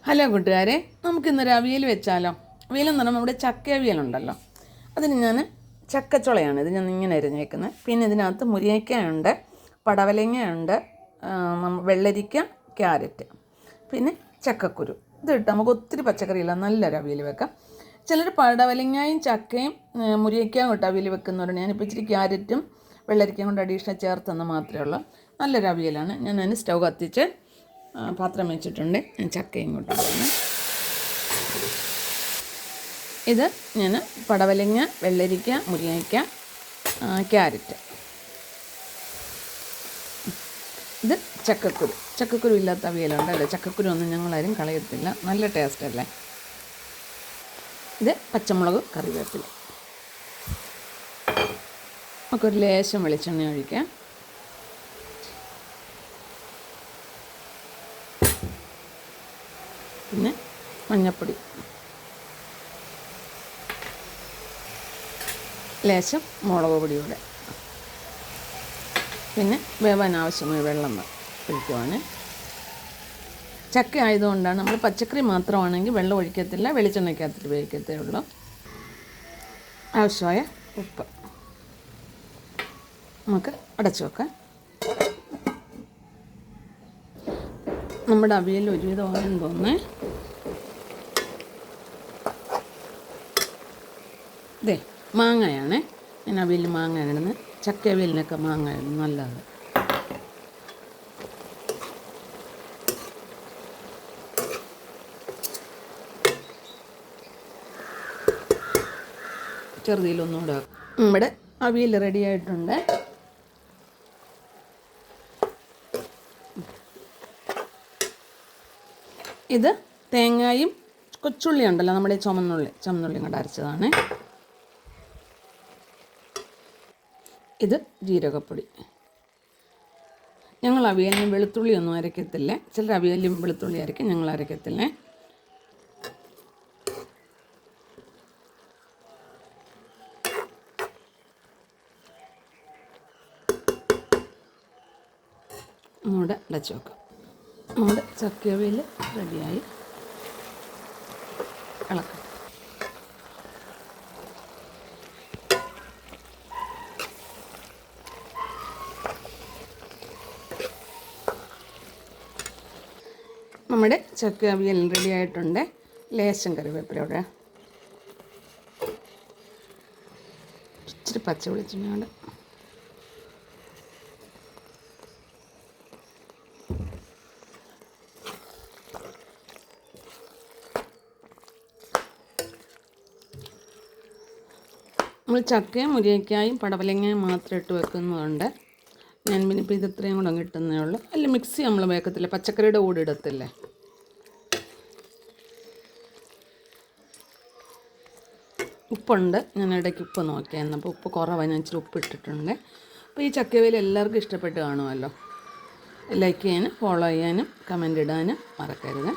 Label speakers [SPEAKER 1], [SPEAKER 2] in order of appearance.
[SPEAKER 1] Hello കൂട്ടുകാരെ, നമുക്കിന്നൊരു അവിയൽ വെച്ചാലോ? അവിയലെന്ന് പറഞ്ഞാൽ നമ്മുടെ ചക്ക അവിയലുണ്ടല്ലോ, അതിന് ഞാൻ ചക്കച്ചുളയാണ് ഇത് ഞാൻ ഇങ്ങനെ അരിഞ്ഞേക്കുന്നത്. പിന്നെ ഇതിനകത്ത് മുരിങ്ങയ്ക്കയുണ്ട്, പടവലങ്ങയുണ്ട്, വെള്ളരിക്ക, ക്യാരറ്റ്, പിന്നെ ചക്കക്കുരു. ഇതിട്ട് നമുക്ക് ഒത്തിരി പച്ചക്കറിയില്ല, നല്ലൊരു അവിയൽ വെക്കാം. ചിലർ പടവലങ്ങയും ചക്കയും മുരിങ്ങയ്ക്കയും കൊണ്ട് അവിയൽ വെക്കുന്നവരുണ്ട്. ഞാനിപ്പോൾ ഇച്ചിരി ക്യാരറ്റും വെള്ളരിക്കയും കൊണ്ട് അഡീഷണൽ ചേർത്തെന്ന് മാത്രമേ ഉള്ളൂ. നല്ലൊരു അവിയലാണ്. ഞാൻ അതിന് സ്റ്റൗ കത്തിച്ച് പാത്രം വെച്ചിട്ടുണ്ട്. ഞാൻ ചക്കയും കൊണ്ടുപോകുന്നു. ഇത് ഞാൻ പടവലങ്ങ, വെള്ളരിക്ക, മുരിങ്ങയ്ക്ക, ക്യാരറ്റ്, ഇത് ചക്കക്കുരു ഇല്ലാത്ത അവിയലുണ്ട് അല്ലേ. ചക്കക്കുരു ഒന്നും ഞങ്ങളാരും കളയത്തില്ല, നല്ല ടേസ്റ്റ് അല്ലേ. ഇത് പച്ചമുളക്, കറിവേപ്പില. നമുക്കൊരു ലേശം വെളിച്ചെണ്ണ ഒഴിക്കാം. പിന്നെ മഞ്ഞൾപ്പൊടി, ലേശം മുളക് പൊടിയൂടെ, പിന്നെ വേവാൻ ആവശ്യമായ വെള്ളം ഒഴിക്കുവാണ്. ചക്ക ആയതുകൊണ്ടാണ്. നമ്മൾ പച്ചക്കറി മാത്രമാണെങ്കിൽ വെള്ളം ഒഴിക്കത്തില്ല, വെളിച്ചെണ്ണയ്ക്കകത്തിട്ട് വേവിക്കത്തേ ഉള്ളൂ. ആവശ്യമായ ഉപ്പ്. നമുക്ക് അടച്ചു വെക്കാം. നമ്മുടെ അവിയൽ ഒരുവിധമാണെന്ന് തോന്നുന്നേ. ഇതേ മാങ്ങയാണേ, ഞാൻ അവിയലിൽ മാങ്ങ ഇടുന്നത്. ചക്ക അവിയലിനൊക്കെ മാങ്ങ ഇടുന്നത് നല്ലതാണ്. ചെറുതിലൊന്നുകൂടെ നമ്മുടെ അവിയൽ റെഡി ആയിട്ടുണ്ട്. ഇത് തേങ്ങയും കൊച്ചുള്ളി ഉണ്ടല്ലോ, നമ്മുടെ ചുമന്നുള്ളി കൊണ്ട് അരച്ചതാണ്. ഇത് ജീരകപ്പൊടി. ഞങ്ങൾ അവിയലിന് വെളുത്തുള്ളി ഒന്നും അരയ്ക്കത്തില്ല. ചിലർ അവിയലും വെളുത്തുള്ളി അരയ്ക്കും, ഞങ്ങൾ അരയ്ക്കത്തില്ല. നമ്മുടെ അടച്ചു വെക്കാം. നമ്മുടെ ചക്കയവിയൽ റെഡിയായി. ഇളക്കാം. നമ്മുടെ ചക്ക അവിയൽ റെഡി ആയിട്ടുണ്ട്. ലേശം കറിവേപ്പിലയോടെ, ഇച്ചിരി പച്ച വെളിച്ചെണ്ണയോടെ. നമ്മൾ ചക്കയും മുരിങ്ങയ്ക്കായും പടവലങ്ങയും മാത്രം ഇട്ട് വെക്കുന്നതുകൊണ്ട് ഞാൻ പിന്നെ ഇപ്പോൾ ഇത് ഇത്രയും കൂടെ കിട്ടുന്നേ ഉള്ളൂ. അല്ല, മിക്സി നമ്മൾ വേക്കത്തില്ല, പച്ചക്കറിയുടെ കൂടെ ഇടത്തില്ലേ. ഉപ്പുണ്ട്, ഞാൻ ഇടയ്ക്ക് ഉപ്പ് നോക്കിയായിരുന്നു. അപ്പോൾ ഉപ്പ് കുറവാണ്, ഞാൻ ഇച്ചിരി ഉപ്പ് ഇട്ടിട്ടുണ്ട്. അപ്പോൾ ഈ ചക്കയവിയൽ എല്ലാവർക്കും ഇഷ്ടപ്പെട്ട് കാണുമല്ലോ. ലൈക്ക് ചെയ്യാനും ഫോളോ ചെയ്യാനും കമൻ്റ് ഇടാനും മറക്കരുത്.